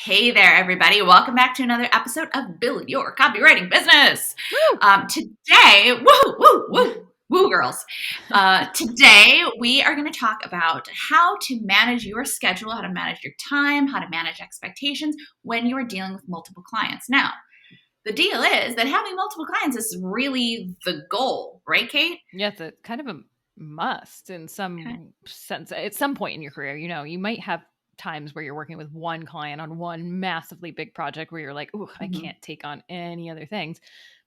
Hey there, everybody. Welcome back to another episode of Build Your Copywriting Business. Woo! Today, woo, girls. Today, we are going to talk about how to manage your schedule, how to manage your time, how to manage expectations when you are dealing with multiple clients. Now, the deal is that having multiple clients is really the goal, right, Kate? Yeah, it's a kind of a must in Okay. some sense. At some point in your career, you might have times where you're working with one client on one massively big project where you're like, oh, I Mhm. can't take on any other things.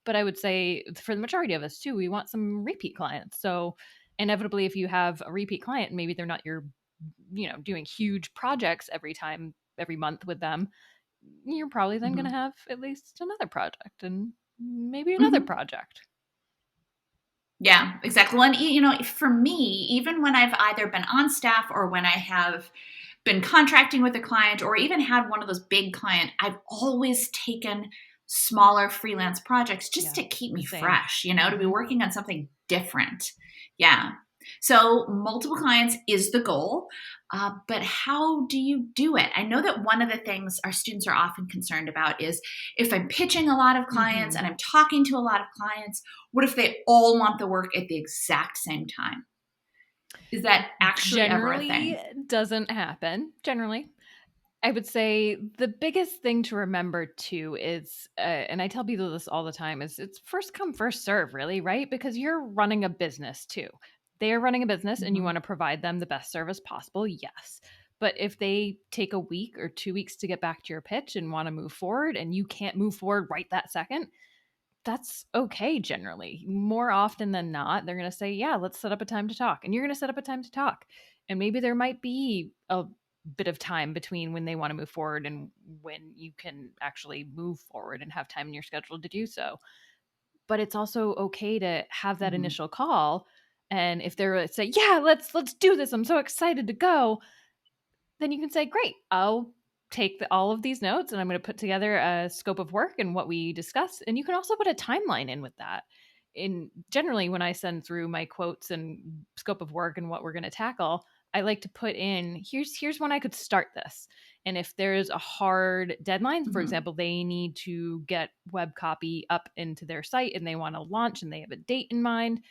But I would say for the majority of us too, we want some repeat clients. So inevitably, if you have a repeat client, maybe they're not doing huge projects every month with them. You're probably then going to Mhm. have at least another project and maybe another Mhm. project. Yeah, exactly. Well, and for me, even when I've either been on staff or when I have been contracting with a client or even had one of those big client, I've always taken smaller freelance projects just Yeah, to keep me same. fresh, to be Hmm. working on something different. Yeah. So multiple clients is the goal, but how do you do it? I know that one of the things our students are often concerned about is if I'm pitching a lot of clients Hmm. and I'm talking to a lot of clients, what if they all want the work at the exact same time? Is that actually ever a Generally thing? doesn't happen. Generally, I would say the biggest thing to remember too is, and I tell people this all the time, is it's first come, first serve, really, right? Because you're running a business too. They are running a business and you Mhm. want to provide them the best service possible, yes. But if they take a week or 2 weeks to get back to your pitch and want to move forward and you can't move forward right that second, that's okay generally. More often than not, they're going to say, "Yeah, let's set up a time to talk." And you're going to set up a time to talk. And maybe there might be a bit of time between when they want to move forward and when you can actually move forward and have time in your schedule to do so. But it's also okay to have that Mhm. initial call, and if they're say, "Yeah, let's do this. I'm so excited to go." Then you can say, "Great, I'll take all of these notes and I'm going to put together a scope of work and what we discuss." And you can also put a timeline in with that. In generally, when I send through my quotes and scope of work and what we're going to tackle, I like to put in here's when I could start this. And if there's a hard deadline, for Mhm. example, they need to get web copy up into their site and they want to launch and they have a date in mind,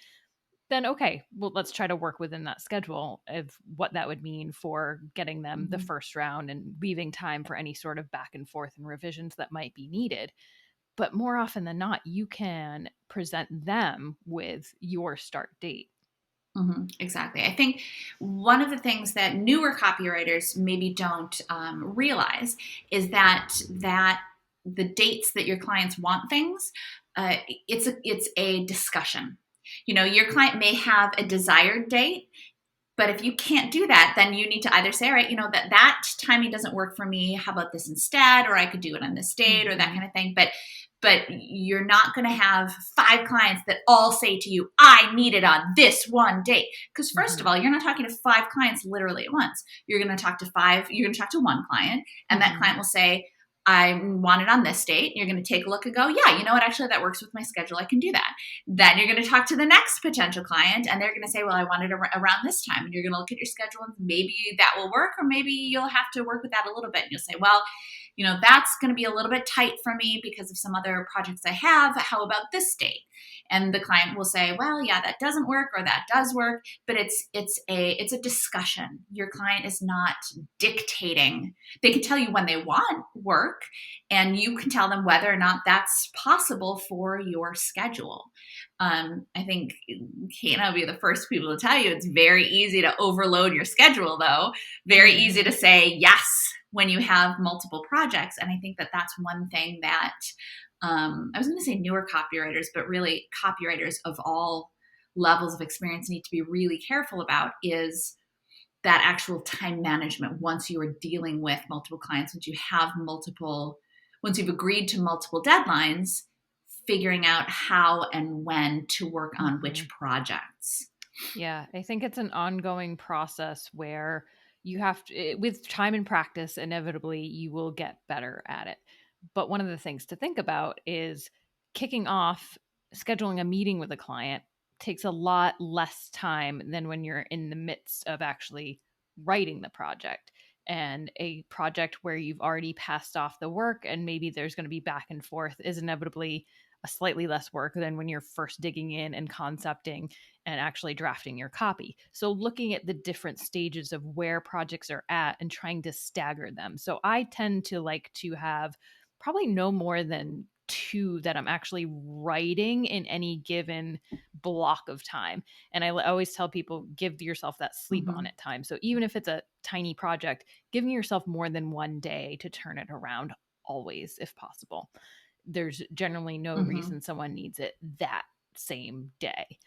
then okay, well, let's try to work within that schedule of what that would mean for getting them the Mhm. first round and leaving time for any sort of back and forth and revisions that might be needed. But more often than not, you can present them with your start date. Exactly. I think one of the things that newer copywriters maybe don't realize is that the dates that your clients want things, uh, it's a discussion. Your client may have a desired date, but if you can't do that, then you need to either say, all right, that timing doesn't work for me. How about this instead? Or I could do it on this date or that Hmm. kind of thing. But you're not going to have 5 clients that all say to you, I need it on this one date. Because first of Hmm. all, you're not talking to 5 clients literally at once. You're going to talk to five, you're going to talk to one client, and that Hmm. client will say, I want it on this date. You're going to take a look and go, yeah, you know what? Actually, that works with my schedule. I can do that. Then you're going to talk to the next potential client and they're going to say, well, I want it around this time. And you're going to look at your schedule and maybe that will work, or maybe you'll have to work with that a little bit. And you'll say, well, that's going to be a little bit tight for me because of some other projects I have. How about this date? And the client will say, well, yeah, that doesn't work or that does work, but it's a discussion. Your client is not dictating. They can tell you when they want work and you can tell them whether or not that's possible for your schedule. I think Kate and I will be the first people to tell you it's very easy to overload your schedule, though. Very easy Hmm. to say yes when you have multiple projects. And I think that that's one thing that I was going to say newer copywriters, but really copywriters of all levels of experience need to be really careful about is that actual time management once you are dealing with multiple clients, once you've agreed to multiple deadlines, figuring out how and when to work on Hmm. which projects. Yeah, I think it's an ongoing process where you have to, with time and practice, inevitably you will get better at it. But one of the things to think about is kicking off, scheduling a meeting with a client takes a lot less time than when you're in the midst of actually writing the project. and a project where you've already passed off the work and maybe there's going to be back and forth is inevitably a slightly less work than when you're first digging in and concepting and actually drafting your copy. So looking at the different stages of where projects are at and trying to stagger them. So I tend to like to have probably no more than 2 that I'm actually writing in any given block of time. And I always tell people, give yourself that sleep on Mm-hmm. it time. So even if it's a tiny project, giving yourself more than one day to turn it around, always, if possible. There's generally no Mm-hmm. reason someone needs it that same day.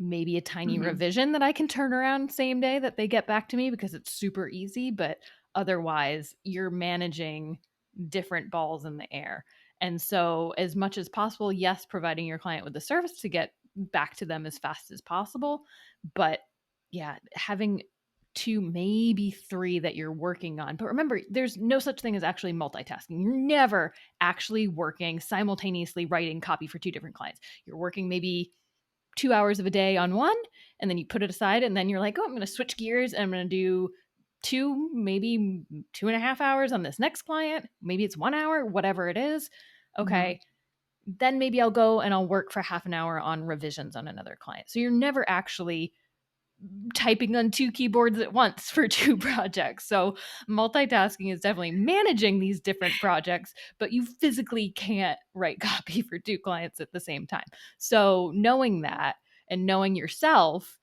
Maybe a tiny Mm-hmm. revision that I can turn around same day that they get back to me because it's super easy, but otherwise you're managing different balls in the air. And so as much as possible, yes, providing your client with the service to get back to them as fast as possible, but yeah, having 2, maybe 3 that you're working on. But remember, there's no such thing as actually multitasking. You're never actually working simultaneously writing copy for 2 different clients. You're working maybe 2 hours of a day on one, and then you put it aside, and then you're like, oh, I'm going to switch gears and I'm going to do 2, maybe 2.5 hours on this next client. Maybe it's 1 hour, whatever it is. Mm-hmm. Okay. Then maybe I'll go and I'll work for half an hour on revisions on another client. So you're never actually typing on 2 keyboards at once for 2 projects. So multitasking is definitely managing these different projects, but you physically can't write copy for 2 clients at the same time. So knowing that and knowing yourself,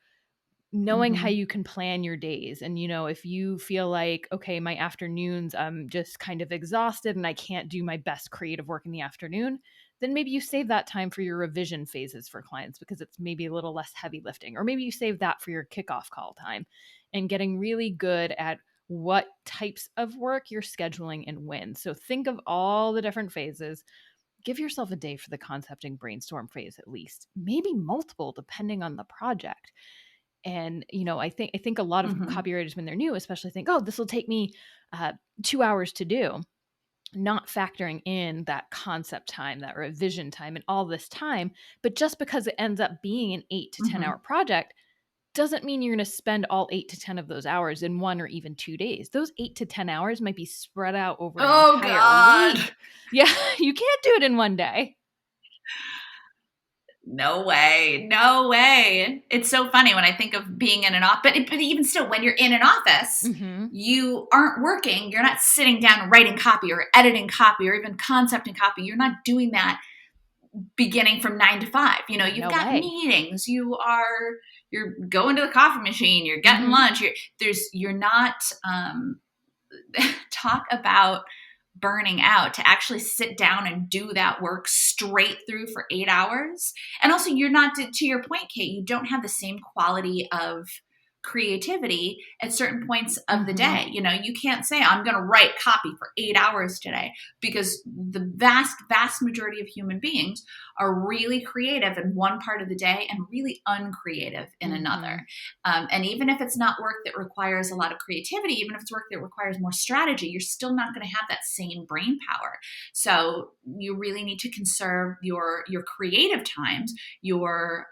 knowing how Mm-hmm. you can plan your days. And, if you feel like, okay, my afternoons, I'm just kind of exhausted and I can't do my best creative work in the afternoon, then maybe you save that time for your revision phases for clients because it's maybe a little less heavy lifting. Or maybe you save that for your kickoff call time and getting really good at what types of work you're scheduling and when. So think of all the different phases. Give yourself a day for the concepting brainstorm phase at least, maybe multiple depending on the project. And I think a lot of Mm-hmm. copywriters when they're new especially think, oh, this will take me 2 hours to do, not factoring in that concept time, that revision time, and all this time. But just because it ends up being an 8 to 10 hour Mm-hmm. project doesn't mean you're going to spend all 8 to 10 of those hours in 1 or even 2 days. Those 8 to 10 hours might be spread out over an Oh entire God. week. Yeah, you can't do it in one day. No way. No way. It's so funny when I think of being in an office, but even still, when you're in an office, Mm-hmm. you aren't working. You're not sitting down and writing copy or editing copy or even concepting copy. You're not doing that beginning from 9 to 5. You've No got way. meetings. You're going to the coffee machine. You're getting Mm-hmm. lunch. You're not, talk about burning out to actually sit down and do that work straight through for 8 hours. And also, you're not, to your point, Kate, you don't have the same quality of creativity at certain points of the Mm-hmm. day. You can't say, I'm going to write copy for 8 hours today, because the vast, vast majority of human beings are really creative in one part of the day and really uncreative in Mm-hmm. another. And even if it's not work that requires a lot of creativity, even if it's work that requires more strategy, you're still not going to have that same brain power. So you really need to conserve your creative times, your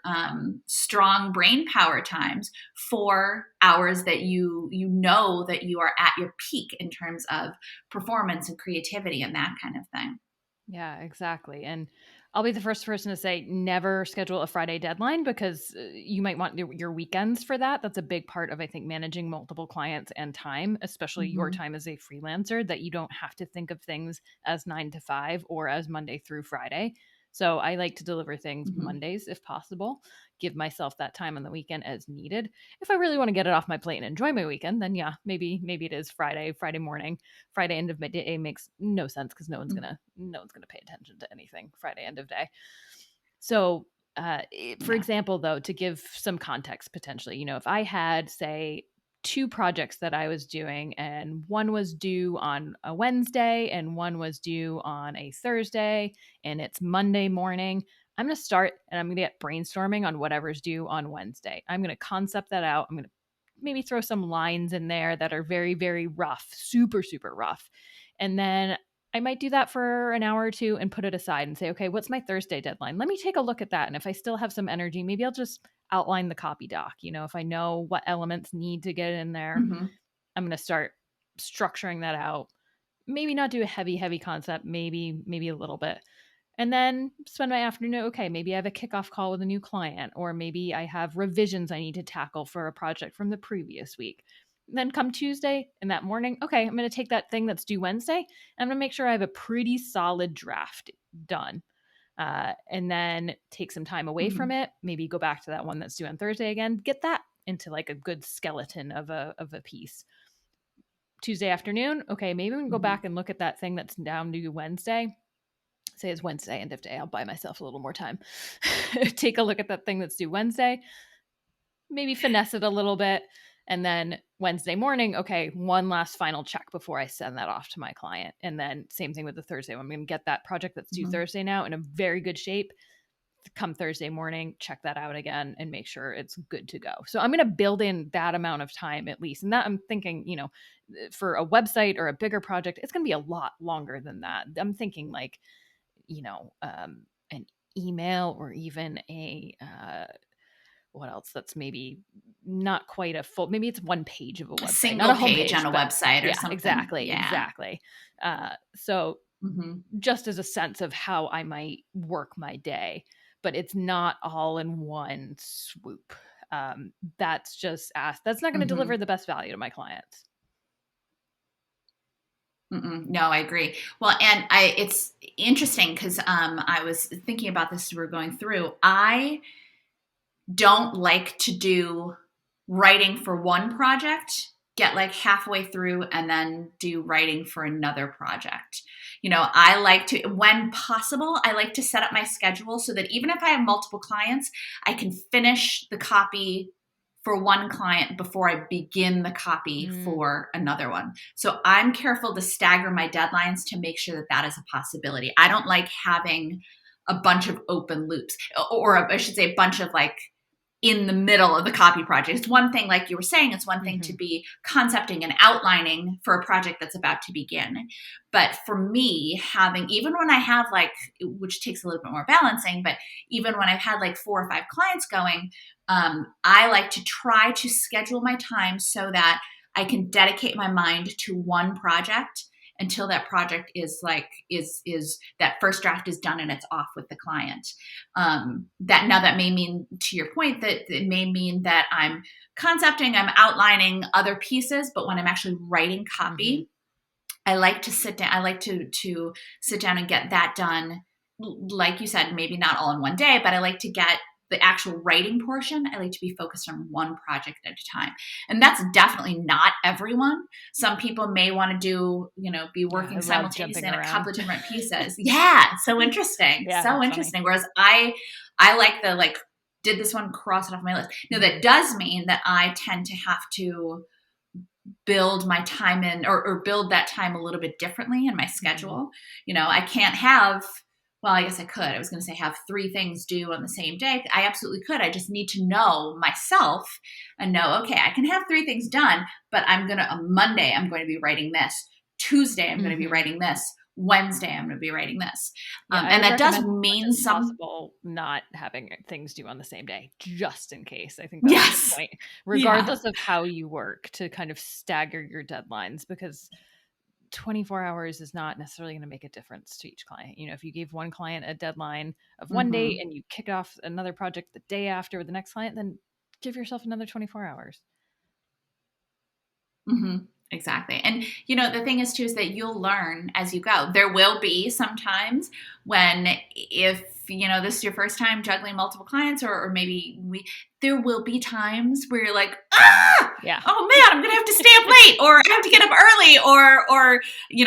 strong brain power times, for hours that you know that you are at your peak in terms of performance and creativity and that kind of thing. Yeah, exactly. And I'll be the first person to say never schedule a Friday deadline because you might want your weekends for that. That's a big part of, I think, managing multiple clients and time, especially your Mm-hmm. time as a freelancer, that you don't have to think of things as 9 to 5 or as Monday through Friday. So I like to deliver things Mm-hmm. Mondays if possible, give myself that time on the weekend as needed. If I really want to get it off my plate and enjoy my weekend, then yeah, maybe it is Friday morning. Friday end of my day makes no sense because no one's gonna pay attention to anything Friday end of day. So, for Yeah. example, though, to give some context potentially, if I had, say, 2 projects that I was doing, and one was due on a Wednesday and one was due on a Thursday, and it's Monday morning, I'm going to start and I'm going to get brainstorming on whatever's due on Wednesday. I'm going to concept that out. I'm going to maybe throw some lines in there that are very, very rough, super, super rough. And then I might do that for an hour or two and put it aside and say, okay, what's my Thursday deadline? Let me take a look at that. And if I still have some energy, maybe I'll just outline the copy doc. If I know what elements need to get in there, Mm-hmm. I'm going to start structuring that out. Maybe not do a heavy concept, maybe a little bit. And then spend my afternoon, okay, maybe I have a kickoff call with a new client, or maybe I have revisions I need to tackle for a project from the previous week. Then come Tuesday in that morning, okay, I'm going to take that thing that's due Wednesday, and I'm going to make sure I have a pretty solid draft done. And then take some time away from it, maybe go back to that one that's due on Thursday again, get that into like a good skeleton of a piece. Tuesday afternoon, okay, maybe we can go back and look at that thing that's down due Wednesday. Say it's Wednesday, end of day. I'll buy myself a little more time. Take a look at that thing that's due Wednesday, maybe finesse it a little bit. And then Wednesday morning, okay, one last final check before I send that off to my client. And then same thing with the Thursday. I'm going to get that project that's due Thursday now in a very good shape. Come Thursday morning, check that out again and make sure it's good to go. So I'm going to build in that amount of time at least. And that I'm thinking, for a website or a bigger project, it's going to be a lot longer than that. I'm thinking like, an email or even a, what else that's maybe not quite a full, maybe it's one page of a website, not a page homepage on a website or something. Exactly. So just as a sense of how I might work my day, but it's not all in one swoop. That's just that's not going to deliver the best value to my clients. No, I agree. Well, and it's interesting because I was thinking about this as we were going through. I don't like to do writing for one project, get like halfway through, and then do writing for another project. I like to, when possible, I like to set up my schedule so that even if I have multiple clients, I can finish the copy for one client before I begin the copy for another one. So I'm careful to stagger my deadlines to make sure that that is a possibility. I don't like having a bunch of open loops, or I should say a bunch of like in the middle of the copy project. It's one thing, like you were saying, it's one thing to be concepting and outlining for a project that's about to begin. But for me, even when I have like, which takes a little bit more balancing, but even when I've had like 4 or 5 clients going, I like to try to schedule my time so that I can dedicate my mind to one project until that project is that first draft is done and it's off with the client. That may mean, to your point, that it may mean that I'm concepting, I'm outlining other pieces, but when I'm actually writing copy, I like to sit down. I like to sit down and get that done. Like you said, maybe not all in one day, but I like to get the actual writing portion. I like to be focused on one project at a time. And that's definitely not everyone. Some people may want to do, be working simultaneously in a couple of different pieces. Yeah. So interesting. So interesting. Funny. Whereas I like the, did this one, cross it off my list. No, that does mean that I tend to have to build my time in or build that time a little bit differently in my schedule. I can't have, well, I guess I could. I was going to say have 3 things due on the same day. I absolutely could. I just need to know myself and know, okay, I can have 3 things done, but on Monday, I'm going to be writing this. Tuesday, I'm going to be writing this. Wednesday, I'm going to be writing this. And that does mean possible not having things due on the same day, just in case. I think that's the point, regardless of how you work, to kind of stagger your deadlines, because 24 hours is not necessarily going to make a difference to each client. If you gave one client a deadline of one day and you kick off another project the day after with the next client, then give yourself another 24 hours. Exactly. And, the thing is too, is that you'll learn as you go. There will be sometimes when, if, this is your first time juggling multiple clients, or maybe there will be times where you're like, oh man, I'm going to have to stay up late, or I have to get up early, or,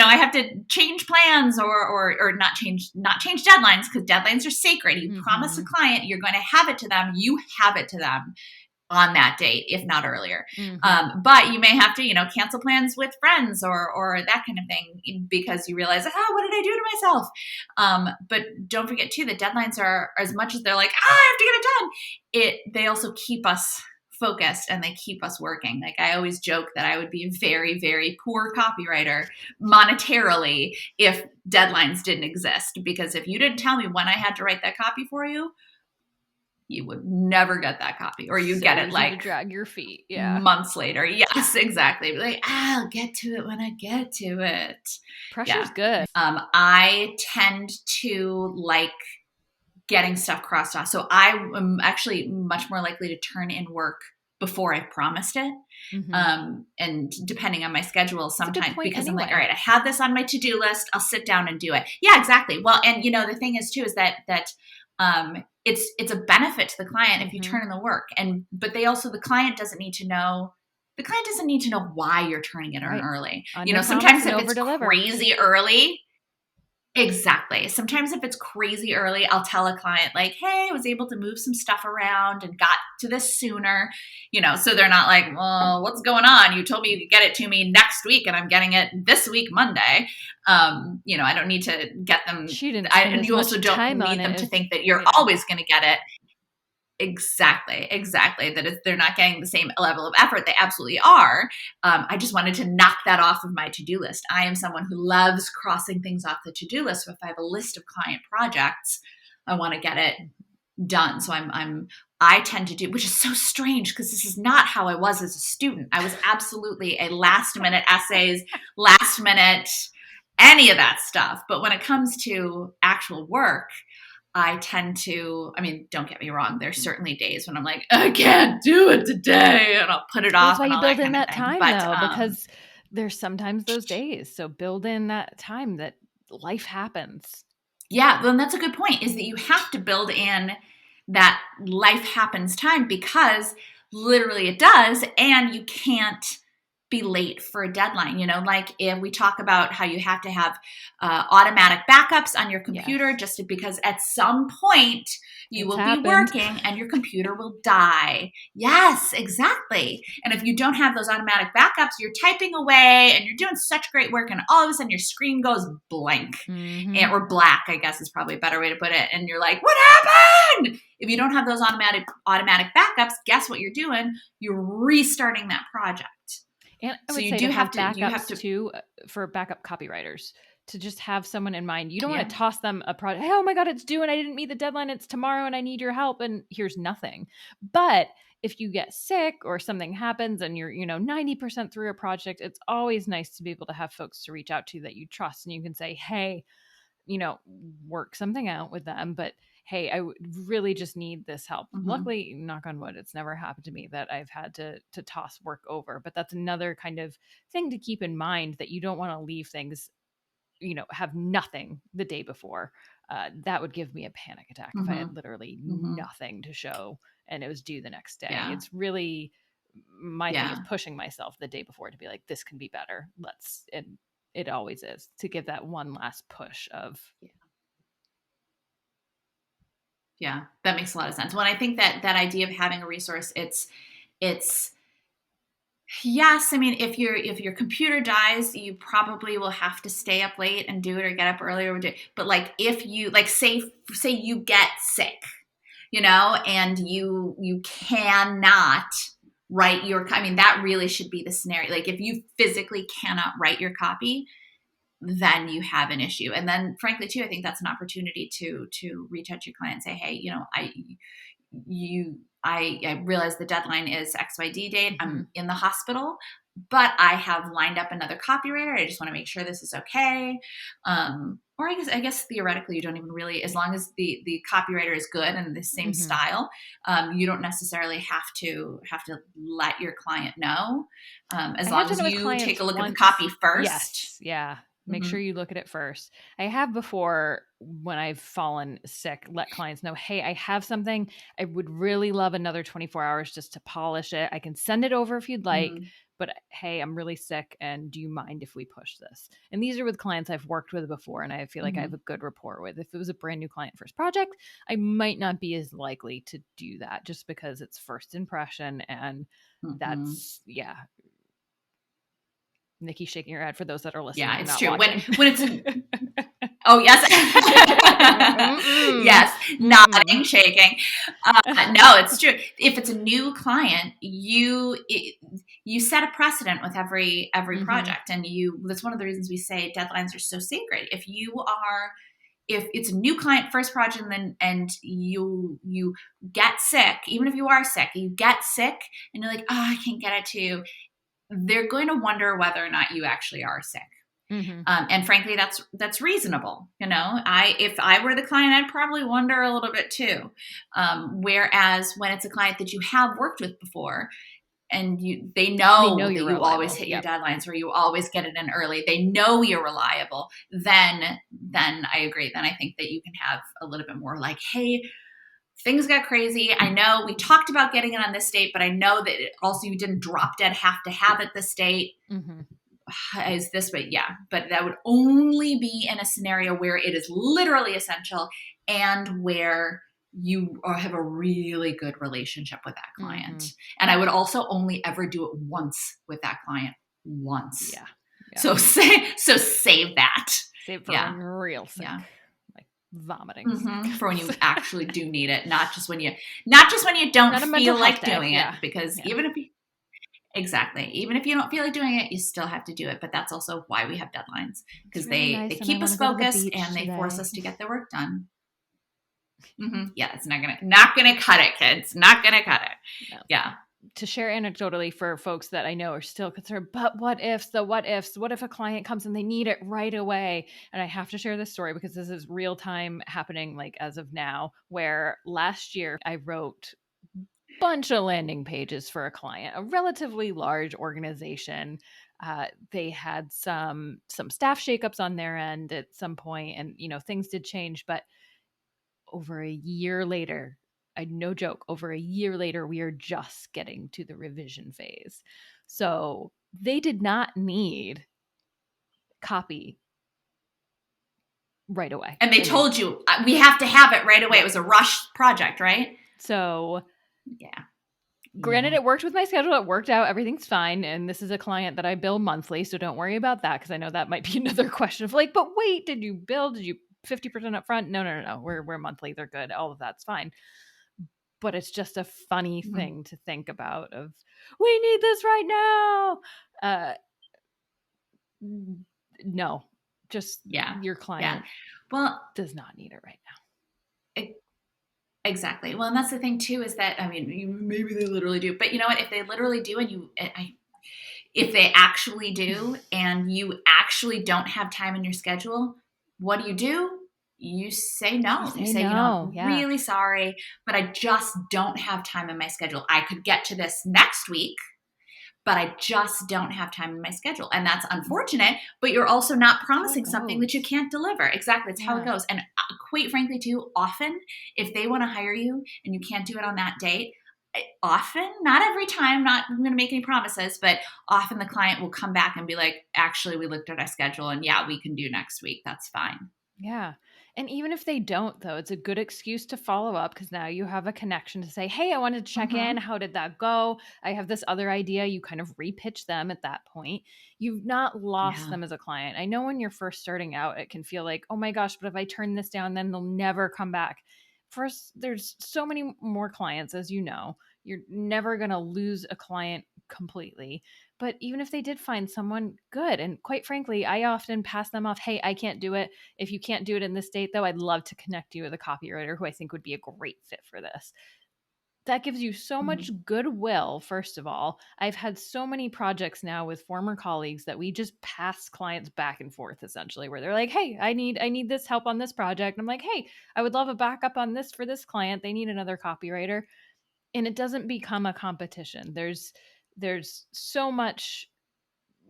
I have to change plans or not change deadlines, because deadlines are sacred. You promise a client you're going to have it to them. You have it to them on that date, if not earlier. But you may have to, cancel plans with friends or that kind of thing, because you realize, what did I do to myself? But don't forget too, the deadlines are, as much as they're like, I have to get it done, they also keep us focused and they keep us working. Like, I always joke that I would be a very, very poor copywriter monetarily if deadlines didn't exist, because if you didn't tell me when I had to write that copy for you, you would never get that copy, or you So get it easy like to drag your feet. Yeah. months later. Yes, exactly. Like, I'll get to it when I get to it. Pressure's Yeah. good. I tend to like getting stuff crossed off. So I am actually much more likely to turn in work before I've promised it. And depending on my schedule, sometimes because I'm like, all right, I have this on my to-do list, I'll sit down and do it. Yeah, exactly. Well, and the thing is too, is that it's a benefit to the client if you turn in the work, but the client doesn't need to know. The client doesn't need to know why you're turning it in early. Sometimes if it's crazy early. Exactly. Sometimes if it's crazy early, I'll tell a client like, hey, I was able to move some stuff around and got to this sooner, so they're not like, well, what's going on? You told me you could get it to me next week and I'm getting it this week, Monday. I don't need to get them. And you also don't need them to think that you're always going to get it. Exactly. That they're not getting the same level of effort. They absolutely are. I just wanted to knock that off of my to-do list. I am someone who loves crossing things off the to-do list. So if I have a list of client projects, I want to get it done. So I tend to do, which is so strange because this is not how I was as a student. I was absolutely a last minute essays, last minute, any of that stuff. But when it comes to actual work, I tend to, don't get me wrong, there's certainly days when I'm like, I can't do it today, and I'll put it off. That's why you build in that time, though, because there's sometimes those days. So build in that time that life happens. Yeah, well, that's a good point, is that you have to build in that life happens time, because literally it does, and you can't be late for a deadline. Like if we talk about how you have to have automatic backups on your computer, just because at some point you will be working and your computer will die. Yes, exactly. And if you don't have those automatic backups, you're typing away and you're doing such great work, and all of a sudden your screen goes blank, or black, I guess is probably a better way to put it. And you're like, what happened? If you don't have those automatic backups, guess what you're doing? You're restarting that project. And I would say you have backups too, for backup copywriters, to just have someone in mind. You don't want to toss them a project. Hey, oh my God, it's due and I didn't meet the deadline. It's tomorrow and I need your help. And here's nothing. But if you get sick or something happens and you're, 90% through a project, it's always nice to be able to have folks to reach out to that you trust. And you can say, hey, work something out with them. But hey, I really just need this help. Luckily, knock on wood, it's never happened to me that I've had to toss work over. But that's another kind of thing to keep in mind, that you don't want to leave things, have nothing the day before. That would give me a panic attack if I had literally nothing to show and it was due the next day. Yeah. It's really, my thing is pushing myself the day before to be like, this can be better. And it always is, to give that one last push of, Yeah, that makes a lot of sense. Well, I think that idea of having a resource, it's yes. If your computer dies, you probably will have to stay up late and do it, or get up earlier. But like if you say you get sick, and you cannot write your, that really should be the scenario. Like if you physically cannot write your copy, then you have an issue. And then frankly too, I think that's an opportunity to reach out to your client and say, hey, I realize the deadline is XYZ date. I'm in the hospital, but I have lined up another copywriter. I just want to make sure this is okay. Or I guess theoretically you don't even really, as long as the copywriter is good and the same style, you don't necessarily have to let your client know. As long as you take a look at the copy first. Yes. Yeah. Make sure you look at it first. I have before, when I've fallen sick, let clients know, hey, I have something. I would really love another 24 hours just to polish it. I can send it over if you'd like, but hey, I'm really sick. And do you mind if we push this? And these are with clients I've worked with before, and I feel like I have a good rapport with. If it was a brand new client first project, I might not be as likely to do that, just because it's first impression. And that's, Nikki shaking her head for those that are listening. Yeah, it's true. When it's oh yes, yes, nodding, shaking. No, it's true. If it's a new client, you set a precedent with every project, and that's one of the reasons we say deadlines are so sacred. If you are if it's a new client first project and you get sick, even if you are sick, you get sick and you're like, oh, I can't get it to you, they're going to wonder whether or not you actually are sick. Mm-hmm. And frankly, that's reasonable. If I were the client, I'd probably wonder a little bit too. Whereas when it's a client that you have worked with before, and they know that you're you always reliable. hit your deadlines, or you always get it in early, they know you're reliable, then I agree. Then I think that you can have a little bit more like, hey, things got crazy. I know we talked about getting it on this date, but I know that also you didn't drop dead have to have it this date. Mm-hmm. Is this way? Yeah, but that would only be in a scenario where it is literally essential and where you have a really good relationship with that client. Mm-hmm. And I would also only ever do it once with that client. Once. Yeah. So save that. Save for when you're real sick. Yeah. Like vomiting. For when you actually do need it, not just when you don't feel like doing it. Because even if you Exactly. Even if you don't feel like doing it, you still have to do it. But that's also why we have deadlines, because really they keep us focused and they force us to get the work done. Yeah, it's not gonna cut it, kids. Not gonna cut it. No. Yeah. To share anecdotally for folks that I know are still concerned, but what if a client comes and they need it right away? And I have to share this story because this is real time happening, like as of now, where last year I wrote bunch of landing pages for a client, a relatively large organization. They had some staff shakeups on their end at some point, and things did change. But over a year later, no joke, over a year later, we are just getting to the revision phase. So they did not need copy right away. And they told you we have to have it right away. It was a rush project, right? So yeah. Granted, it worked with my schedule. It worked out. Everything's fine. And this is a client that I bill monthly. So don't worry about that, because I know that might be another question of like, but wait, did you bill? Did you 50% up front? No. We're monthly. They're good. All of that's fine. But it's just a funny thing to think about of, we need this right now. No, just your client does not need it right now. Exactly. Well, and that's the thing too, is that, I mean, maybe they literally do, but you know what, if they literally do if they actually do and you actually don't have time in your schedule, what do? You say no. You say, no. Really sorry, but I just don't have time in my schedule. I could get to this next week, but I just don't have time in my schedule. And that's unfortunate, but you're also not promising something that you can't deliver. Exactly. It's how it goes. And quite frankly, too, often if they want to hire you and you can't do it on that date, often, not every time, not going to make any promises, but often the client will come back and be like, actually, we looked at our schedule and we can do next week. That's fine. Yeah. And even if they don't, though, it's a good excuse to follow up, because now you have a connection to say, hey, I wanted to check in. How did that go? I have this other idea. You kind of repitch them at that point. You've not lost them as a client. I know when you're first starting out, it can feel like, oh my gosh, but if I turn this down, then they'll never come back. First, there's so many more clients, as you know. You're never going to lose a client completely. But even if they did find someone good, and quite frankly, I often pass them off, hey, I can't do it. If you can't do it in this date, though, I'd love to connect you with a copywriter who I think would be a great fit for this. That gives you so much goodwill, first of all. I've had so many projects now with former colleagues that we just pass clients back and forth, essentially, where they're like, hey, I need this help on this project. And I'm like, hey, I would love a backup on this for this client. They need another copywriter. And it doesn't become a competition. There's so much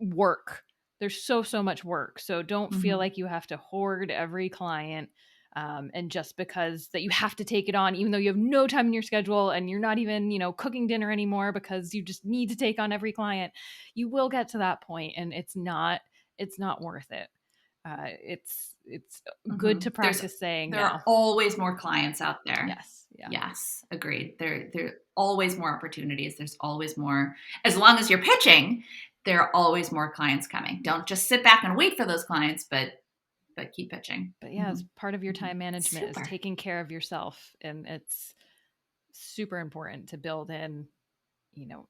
work. There's so much work. So don't feel like you have to hoard every client. And just because that you have to take it on, even though you have no time in your schedule and you're not even, cooking dinner anymore because you just need to take on every client, you will get to that point, and it's not worth it. It's good to practice saying there are always more clients out there. Yes. Yeah. Yes. Agreed. There are always more opportunities. There's always more, as long as you're pitching, there are always more clients coming. Don't just sit back and wait for those clients, but keep pitching. But yeah, as part of your time management is taking care of yourself. And it's super important to build in,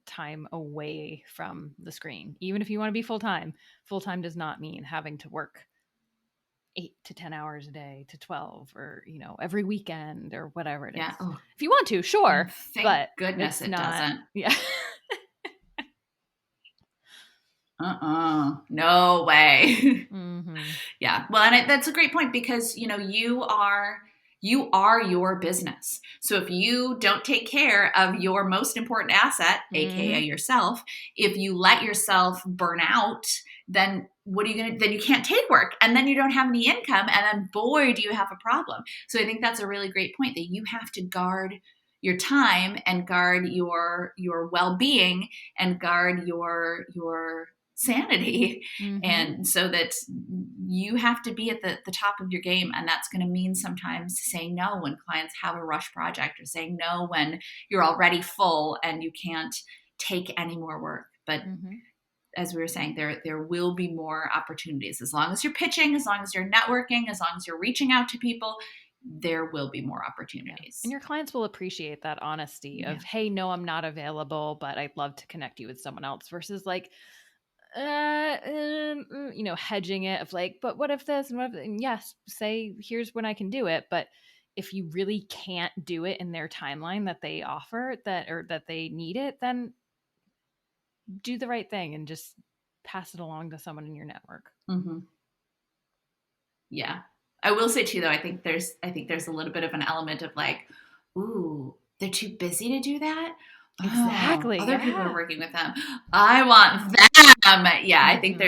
time away from the screen. Even if you want to be full-time does not mean having to work 8 to 10 hours a day to 12, or, every weekend or whatever it is. Yeah. Oh, If you want to, sure. thank But goodness it's it not, doesn't. yeah. No way. Mm-hmm. Yeah. Well, and that's a great point, because, you are your business. So if you don't take care of your most important asset, AKA yourself, if you let yourself burn out, then what are you going to, then you can't take work, and then you don't have any income. And then boy, do you have a problem. So I think that's a really great point, that you have to guard your time and guard your well-being and guard your sanity. And so that you have to be at the top of your game. And that's going to mean sometimes saying no when clients have a rush project, or saying no when you're already full and you can't take any more work. But as we were saying, there will be more opportunities. As long as you're pitching, as long as you're networking, as long as you're reaching out to people, there will be more opportunities. And your clients will appreciate that honesty of, hey, no, I'm not available, but I'd love to connect you with someone else, versus like, hedging it of like, but what if this and what if, and yes, say, here's when I can do it. But if you really can't do it in their timeline that they offer, that they need it, then do the right thing and just pass it along to someone in your network. Yeah. I will say too, though, I think there's a little bit of an element of like, ooh, they're too busy to do that. Exactly. Other people are working with them. I want them. Yeah. I think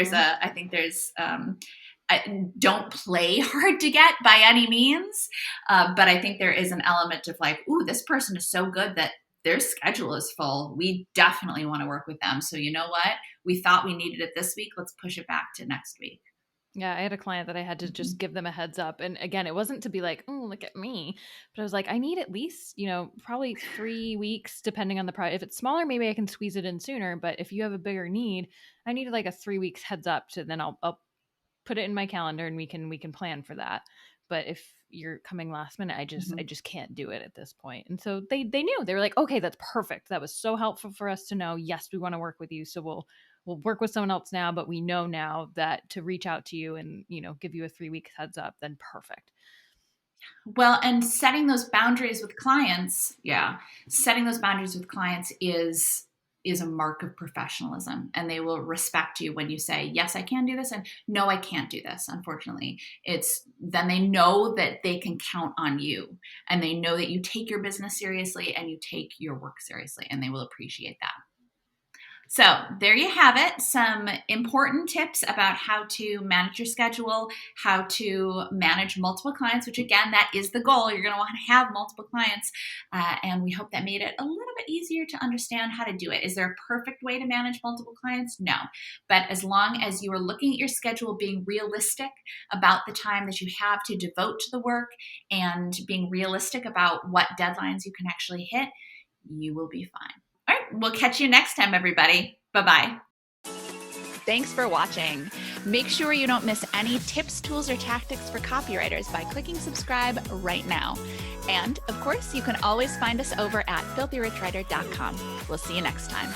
don't play hard to get by any means. But I think there is an element of like, ooh, this person is so good that their schedule is full. We definitely want to work with them. So you know what? We thought we needed it this week. Let's push it back to next week. Yeah, I had a client that I had to just give them a heads up. And again, it wasn't to be like, oh, look at me. But I was like, I need at least, probably 3 weeks, depending on the project. If it's smaller, maybe I can squeeze it in sooner. But if you have a bigger need, I needed like a 3 weeks heads up to then I'll put it in my calendar and we can plan for that. But if you're coming last minute, I just can't do it at this point. And so they knew. They were like, okay, that's perfect. That was so helpful for us to know. Yes, we want to work with you. So we'll work with someone else now, but we know now that to reach out to you and, give you a 3 week heads up, then perfect. Well, and setting those boundaries with clients is a mark of professionalism, and they will respect you when you say, yes, I can do this, and no, I can't do this. Unfortunately, then they know that they can count on you, and they know that you take your business seriously and you take your work seriously, and they will appreciate that. So there you have it. Some important tips about how to manage your schedule, how to manage multiple clients, which again, that is the goal. You're going to want to have multiple clients. And we hope that made it a little bit easier to understand how to do it. Is there a perfect way to manage multiple clients? No. But as long as you are looking at your schedule, being realistic about the time that you have to devote to the work, and being realistic about what deadlines you can actually hit, you will be fine. All right, we'll catch you next time, everybody. Bye-bye. Thanks for watching. Make sure you don't miss any tips, tools, or tactics for copywriters by clicking subscribe right now. And of course, you can always find us over at filthyricwriter.com. We'll see you next time.